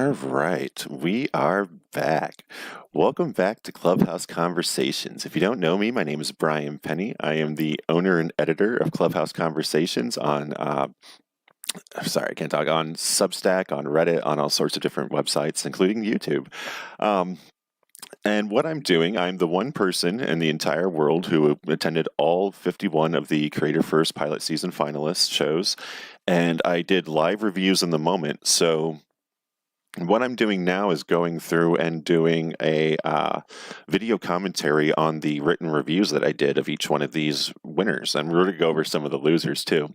All right, we are back. Welcome back to Clubhouse Conversations. If you don't know me, my name is Brian Penny. I am the owner and editor of Clubhouse Conversations on, I can't talk, on Substack, on Reddit, on all sorts of different websites, including YouTube. And what I'm doing, I'm the one person in the entire world who attended all 51 of the Creator First Pilot Season finalist shows, and I did live reviews in the moment. So what I'm doing now is going through and doing a video commentary on the written reviews that I did of each one of these winners. And we're going to go over some of the losers too,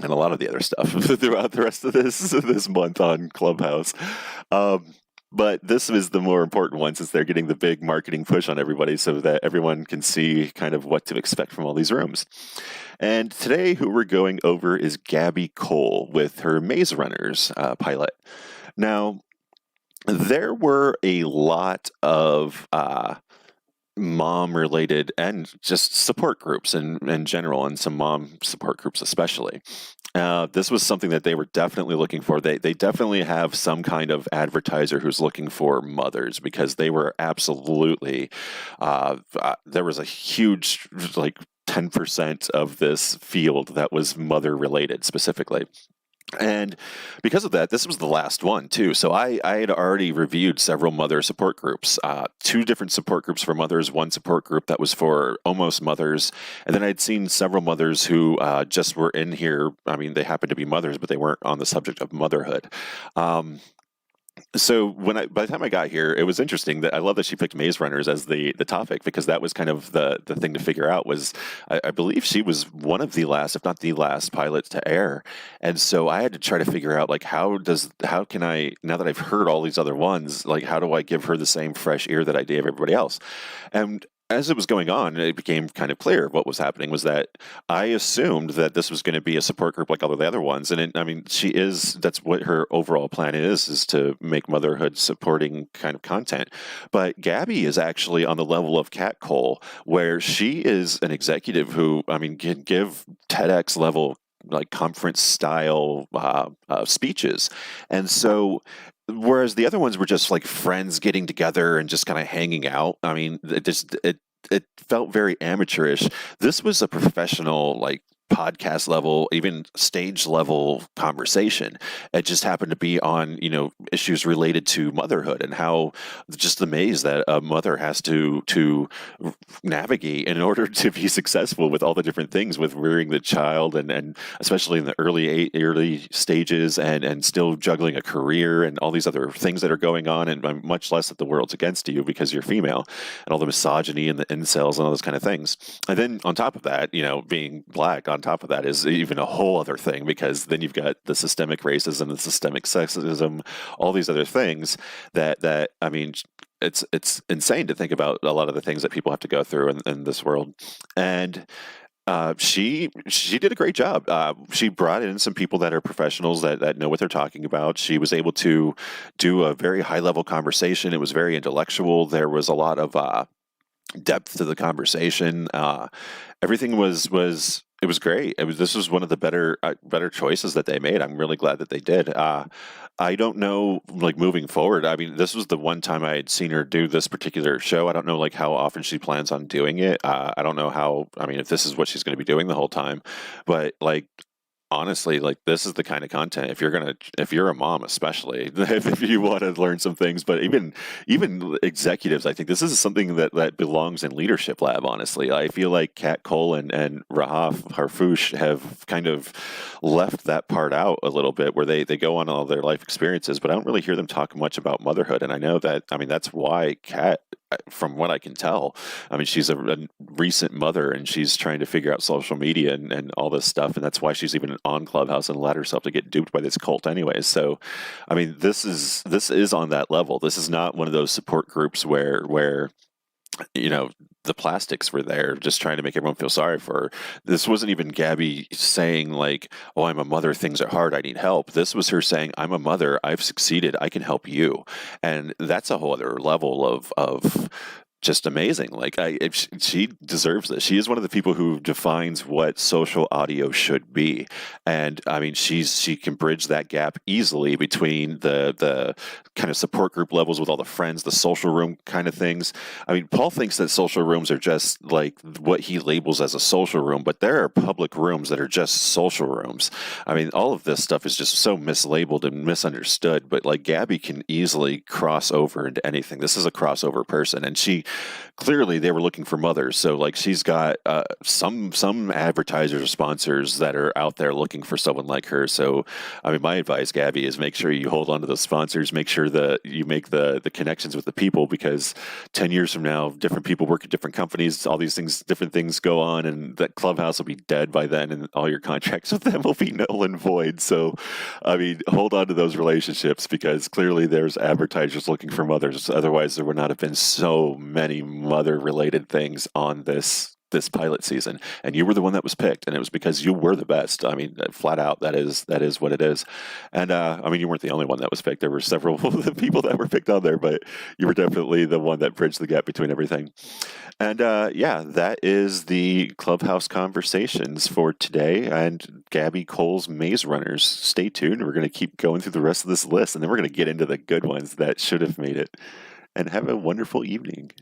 and a lot of the other stuff throughout the rest of this month on Clubhouse. But this is the more important one, since they're getting the big marketing push on everybody so that everyone can see kind of what to expect from all these rooms. And today, who we're going over is Gabby Cole with her Maze Runners pilot. Now, there were a lot of mom-related and just support groups in general, and some mom support groups especially. This was something that they were definitely looking for. They definitely have some kind of advertiser who's looking for mothers, because they were absolutely, there was a huge, like 10% of this field that was mother-related specifically. And because of that, this was the last one too. So I had already reviewed several mother support groups, 2 different support groups for mothers, 1 support group that was for almost mothers. And then I'd seen several mothers who just were in here. I mean, they happened to be mothers, but they weren't on the subject of motherhood. So by the time I got here, it was interesting that I love that she picked Maze Runners as the topic, because that was kind of the thing to figure out. Was I believe she was one of the last, if not the last, pilot to air, and so I had to try to figure out, like, how can I, now that I've heard all these other ones, like, how do I give her the same fresh ear that I gave everybody else? And as it was going on, it became kind of clear what was happening was that I assumed that this was going to be a support group like all of the other ones. And I mean, that's what her overall plan is to make motherhood supporting kind of content. But Gabby is actually on the level of Cat Cole, where she is an executive who, I mean, can give TEDx level, like, conference style speeches. And so, whereas the other ones were just like friends getting together and just kind of hanging out, I mean, it felt very amateurish. This was a professional, like, podcast level, even stage level conversation. It just happened to be on, issues related to motherhood and how just the maze that a mother has to navigate in order to be successful with all the different things with rearing the child, and especially in the early stages, and still juggling a career and all these other things that are going on, and much less that the world's against you because you're female, and all the misogyny and the incels and all those kind of things. And then on top of that, being Black on top of that is even a whole other thing, because then you've got the systemic racism, the systemic sexism, all these other things that I mean, it's insane to think about a lot of the things that people have to go through in this world. And she did a great job. She brought in some people that are professionals that know what they're talking about. She was able to do a very high level conversation. It was very intellectual. There was a lot of depth to the conversation. Everything was great. This was one of the better choices that they made. I'm really glad that they did. I don't know, like, moving forward, I mean, this was the one time I had seen her do this particular show. I don't know, like, how often she plans on doing it. I don't know if this is what she's going to be doing the whole time, but, like, honestly, like, this is the kind of content, if you're a mom, especially if you want to learn some things, but even executives, I think this is something that belongs in Leadership Lab. Honestly, I feel like Cat Cole and Rahaf Harfouche have kind of left that part out a little bit, where they go on all their life experiences, but I don't really hear them talk much about motherhood. And I know that, I mean, that's why Cat, from what I can tell, I mean, she's a recent mother, and she's trying to figure out social media and all this stuff, and that's why she's even on Clubhouse and allowed herself to get duped by this cult anyways. So, I mean, this is on that level. This is not one of those support groups where the plastics were there just trying to make everyone feel sorry for her. This wasn't even Gabby saying, like, oh, I'm a mother, things are hard, I need help. This was her saying, I'm a mother, I've succeeded, I can help you. And that's a whole other level of just amazing. Like she deserves this. She is one of the people who defines what social audio should be, and I mean, she can bridge that gap easily between the kind of support group levels with all the friends, the social room kind of things. I mean, Paul thinks that social rooms are just like what he labels as a social room, but there are public rooms that are just social rooms. I mean, all of this stuff is just so mislabeled and misunderstood. But like Gabby can easily cross over into anything. This is a crossover person, and she clearly they were looking for mothers. So like she's got some advertisers or sponsors that are out there looking for someone like her. So I mean, my advice, Gabby, is make sure you hold on to those sponsors. Make sure that you make the connections with the people, because 10 years from now, different people work at different companies. All these things, different things go on, and that Clubhouse will be dead by then, and all your contracts with them will be null and void. So, I mean, hold on to those relationships, because clearly there's advertisers looking for mothers. Otherwise, there would not have been so many mother-related things on this pilot season, and you were the one that was picked, and it was because you were the best. I mean, flat out, that is what it is. And I mean, you weren't the only one that was picked. There were several of the people that were picked on there, but you were definitely the one that bridged the gap between everything. And yeah, that is the Clubhouse conversations for today, and Gabby Cole's Maze Runners. Stay tuned. We're going to keep going through the rest of this list, and then we're going to get into the good ones that should have made it. And have a wonderful evening.